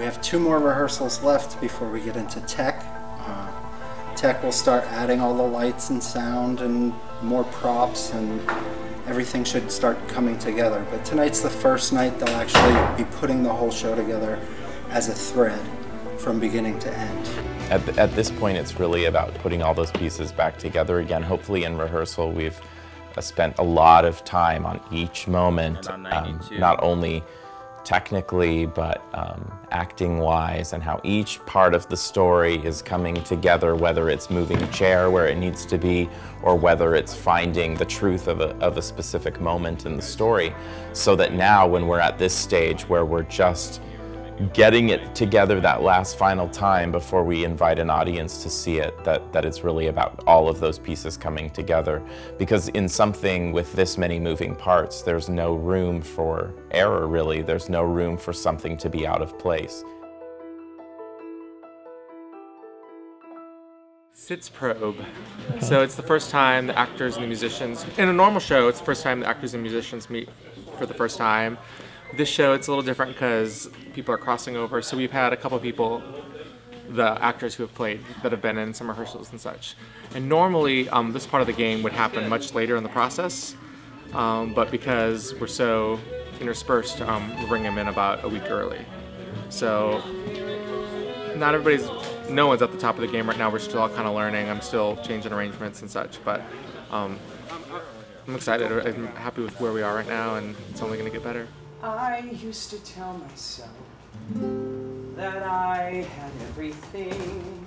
have 2 more rehearsals left before we get into tech. Tech will start adding all the lights and sound and more props, and everything should start coming together. But tonight's the first night they'll actually be putting the whole show together as a thread from beginning to end. At this point, it's really about putting all those pieces back together again. Hopefully in rehearsal we've spent a lot of time on each moment, not only technically, but acting-wise, and how each part of the story is coming together, whether it's moving a chair where it needs to be, or whether it's finding the truth of a specific moment in the story, so that now when we're at this stage where we're just getting it together that last final time before we invite an audience to see it, that it's really about all of those pieces coming together. Because in something with this many moving parts, there's no room for error, really. There's no room for something to be out of place. Sitz probe. So it's the first time the actors and the musicians, in a normal show, it's the first time the actors and musicians meet for the first time. This show, it's a little different because people are crossing over. So we've had a couple people, the actors who have played, that have been in some rehearsals and such. And normally, this part of the game would happen much later in the process. But because we're so interspersed, we bring them in about a week early. So not everybody's, no one's at the top of the game right now. We're still all kind of learning. I'm still changing arrangements and such. But I'm excited. I'm happy with where we are right now, and it's only going to get better. I used to tell myself that I had everything,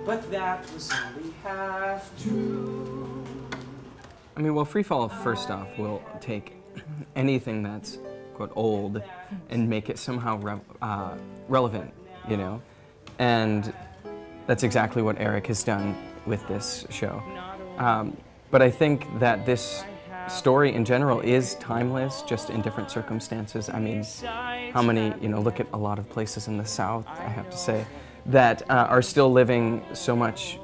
but that was only half true. I mean, well, Free Fall, first off, will take anything that's, quote, old and make it somehow relevant, you know? And that's exactly what Eric has done with this show. But I think that this story in general is timeless, just in different circumstances. I mean, how many, you know, look at a lot of places in the South, I have to say, that are still living so much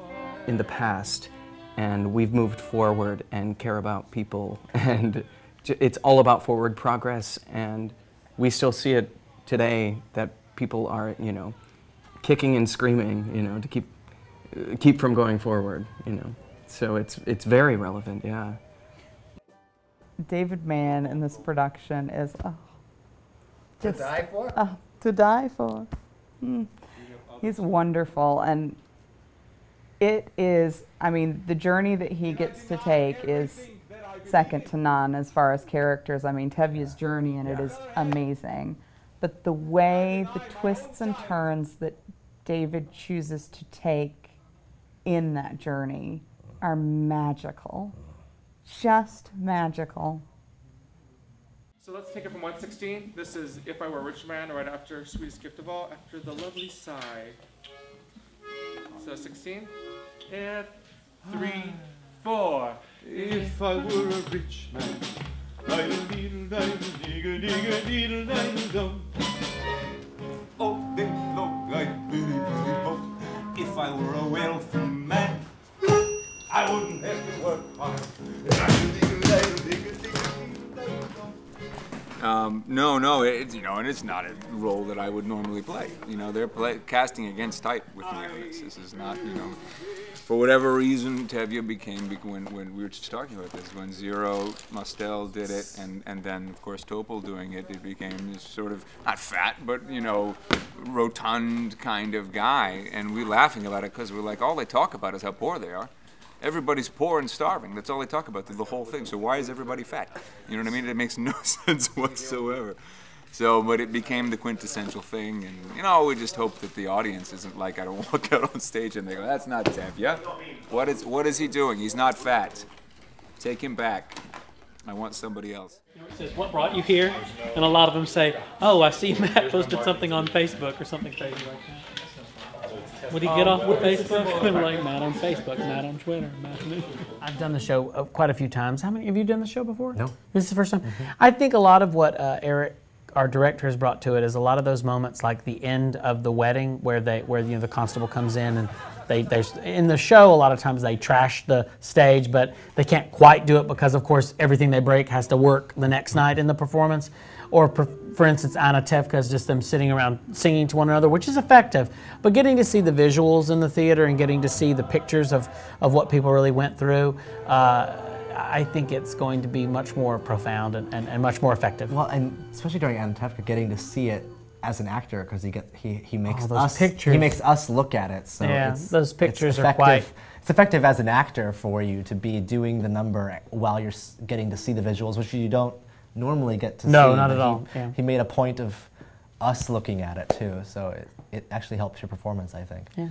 in the past, and we've moved forward and care about people, and it's all about forward progress, and we still see it today that people are, you know, kicking and screaming, you know, to keep from going forward, you know. So it's very relevant, yeah. David Mann in this production is to die for. To die for. He's wonderful, and it is. I mean, the journey that he gets to take is second to none as far as characters. I mean, Tevye's journey in it is amazing, but the way, the twists and turns that David chooses to take in that journey are magical. Just magical. So let's take it from 116. This is If I Were a Rich Man, right after Sweetest Gift of All, after the lovely sigh. So 16. If 3, 4. If I were a rich man, oh, they look like if I were a wealthy man, I wouldn't have to work hard. No, it's, you know, and it's not a role that I would normally play. You know, they're casting against type with me on this. This is not, you know, for whatever reason, Tevye became, when we were just talking about this, when Zero Mostel did it, and then, of course, Topol doing it, it became this sort of, not fat, but, you know, rotund kind of guy. And we're laughing about it because we're like, all they talk about is how poor they are. Everybody's poor and starving. That's all they talk about through the whole thing. So why is everybody fat? You know what I mean? It makes no sense whatsoever. So, but it became the quintessential thing, and you know, we just hope that the audience isn't like, I don't walk out on stage and they go, "That's not Tevye. What is he doing? He's not fat. Take him back. I want somebody else." It says, "What brought you here?" And a lot of them say, "Oh, I see Matt posted something on Facebook," or something crazy like that. Would he get off with Facebook? They were like, Matt on Facebook, Matt on Twitter, Matt on... I've done the show quite a few times. How many have you done the show before? No. This is the first time? I think a lot of what Eric, our director, has brought to it is a lot of those moments like the end of the wedding where you know, the constable comes in and there's in the show a lot of times they trash the stage, but they can't quite do it because of course everything they break has to work the next night in the performance. Or for instance, Anna Tevka is just them sitting around singing to one another, which is effective. But getting to see the visuals in the theater and getting to see the pictures of what people really went through, I think it's going to be much more profound and much more effective. Well, and especially during Anna Tevka, getting to see it as an actor, because he makes pictures. He makes us look at it. So yeah, those pictures are quite. It's effective as an actor for you to be doing the number while you're getting to see the visuals, which you don't normally get to see. No, not at all. Yeah. He made a point of us looking at it too, so it actually helps your performance, I think. Yeah.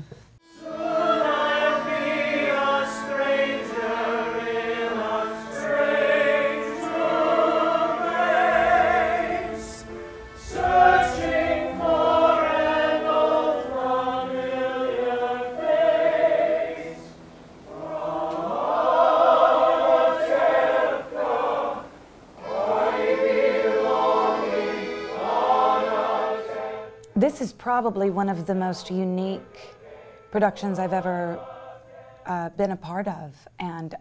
This is probably one of the most unique productions I've ever been a part of. And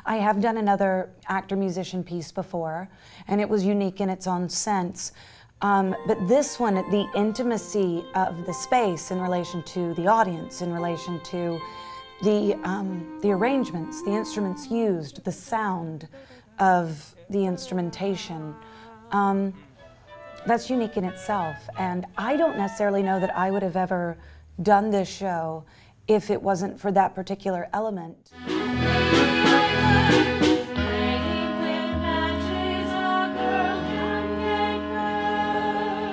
I have done another actor-musician piece before, and it was unique in its own sense. But this one, the intimacy of the space in relation to the audience, in relation to the arrangements, the instruments used, the sound of the instrumentation, that's unique in itself. And I don't necessarily know that I would have ever done this show if it wasn't for that particular element.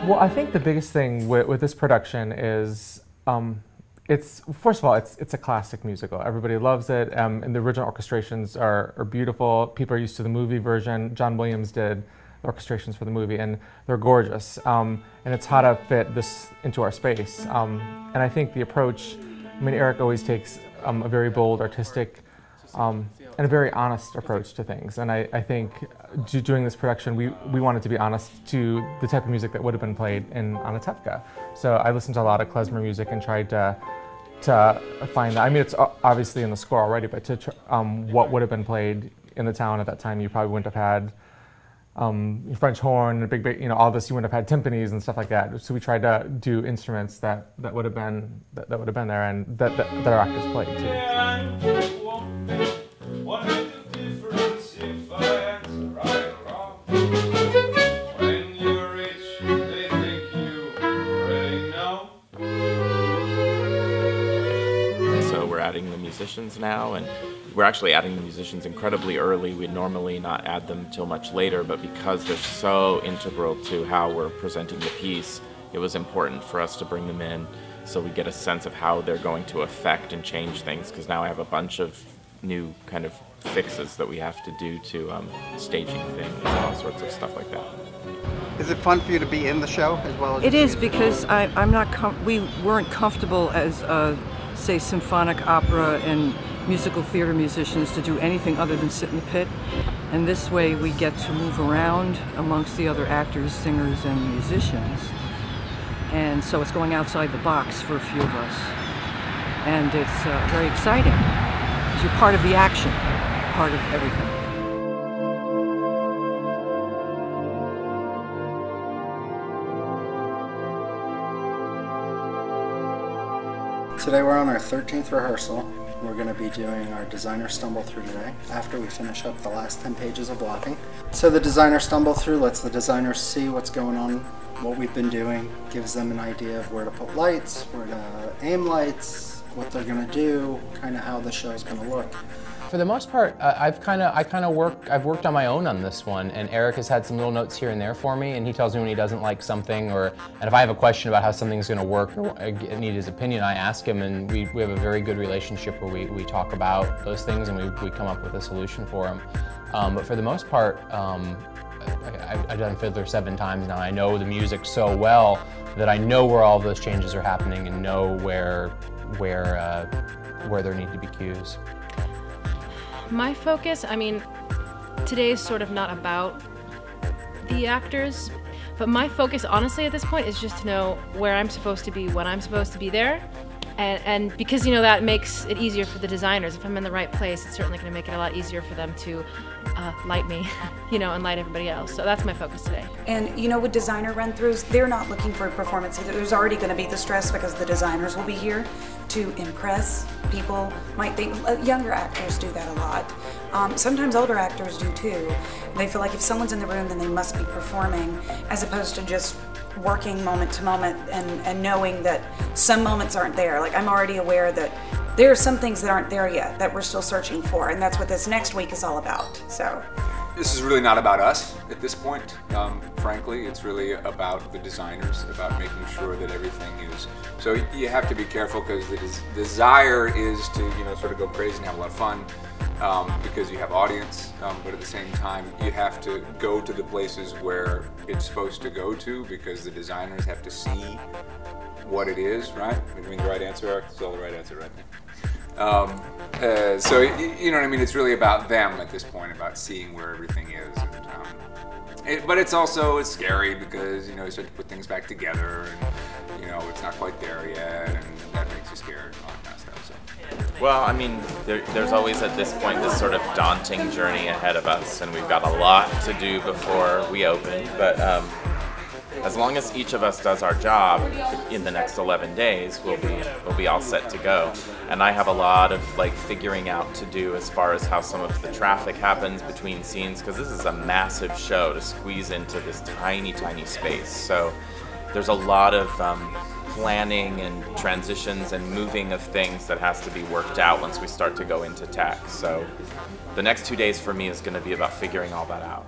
Well, I think the biggest thing with this production is, first of all, it's a classic musical. Everybody loves it, and the original orchestrations are beautiful. People are used to the movie version. John Williams did the orchestrations for the movie, and they're gorgeous. And it's how to fit this into our space. And I think the approach, I mean, Eric always takes a very bold, artistic, and a very honest approach to things. And I think doing this production, we wanted to be honest to the type of music that would have been played in Anna Tevka. So I listened to a lot of klezmer music and tried to find that. I mean, it's obviously in the score already, but what would have been played in the town at that time, you probably wouldn't have had French horn, a big, all this. You wouldn't have had timpanis and stuff like that. So we tried to do instruments that would have been there and that our actors played too. What is the difference if I answer right or wrong? When you're rich, they think you already know. So we're adding the musicians now, and we're actually adding the musicians incredibly early. We'd normally not add them till much later, but because they're so integral to how we're presenting the piece, it was important for us to bring them in so we get a sense of how they're going to affect and change things, because now I have a bunch of new kind of fixes that we have to do to staging things and all sorts of stuff like that. Is it fun for you to be in the show as well as? It is, because we weren't comfortable as say symphonic opera and musical theater musicians to do anything other than sit in the pit, and this way we get to move around amongst the other actors, singers, and musicians, and so it's going outside the box for a few of us, and it's very exciting because you're part of the action, part of everything. Today we're on our 13th rehearsal. We're going to be doing our designer stumble through today after we finish up the last 10 pages of blocking. So the designer stumble through lets the designers see what's going on, what we've been doing, gives them an idea of where to put lights, where to aim lights, what they're going to do, kind of how the show's going to look. For the most part, I've worked on my own on this one, and Eric has had some little notes here and there for me, and he tells me when he doesn't like something, and if I have a question about how something's going to work or I need his opinion, I ask him, and we have a very good relationship where we talk about those things and we come up with a solution for them. But for the most part, I've done Fiddler 7 times now. I know the music so well that I know where all of those changes are happening and know where there need to be cues. My focus, I mean, today is sort of not about the actors, but my focus honestly at this point is just to know where I'm supposed to be, when I'm supposed to be there, And because, you know, that makes it easier for the designers. If I'm in the right place, it's certainly going to make it a lot easier for them to light me, you know, and light everybody else. So that's my focus today. And, you know, with designer run-throughs, they're not looking for a performance either. There's already going to be the stress because the designers will be here to impress people. Might think younger actors do that a lot. Sometimes older actors do too. They feel like if someone's in the room, then they must be performing, as opposed to just working moment to moment and knowing that some moments aren't there. Like, I'm already aware that there are some things that aren't there yet that we're still searching for, and that's what this next week is all about. So this is really not about us at this point, frankly. It's really about the designers, about making sure that everything is. So you have to be careful, because the desire is to, you know, sort of go crazy and have a lot of fun, because you have audience, but at the same time you have to go to the places where it's supposed to go to, because the designers have to see what it is, right? I mean, the right answer, Eric? It's all the right answer right there. So, you know what I mean? It's really about them at this point, about seeing where everything is. And, but it's also scary, because, you know, you start to put things back together, and, you know, it's not quite there yet, and that makes you scared and all that kind of stuff. So. Well, I mean, there's always at this point this sort of daunting journey ahead of us, and we've got a lot to do before we open, but as long as each of us does our job in the next 11 days, we'll be all set to go. And I have a lot of figuring out to do as far as how some of the traffic happens between scenes, because this is a massive show to squeeze into this tiny, tiny space. So there's a lot of planning and transitions and moving of things that has to be worked out once we start to go into tech. So the next 2 days for me is going to be about figuring all that out.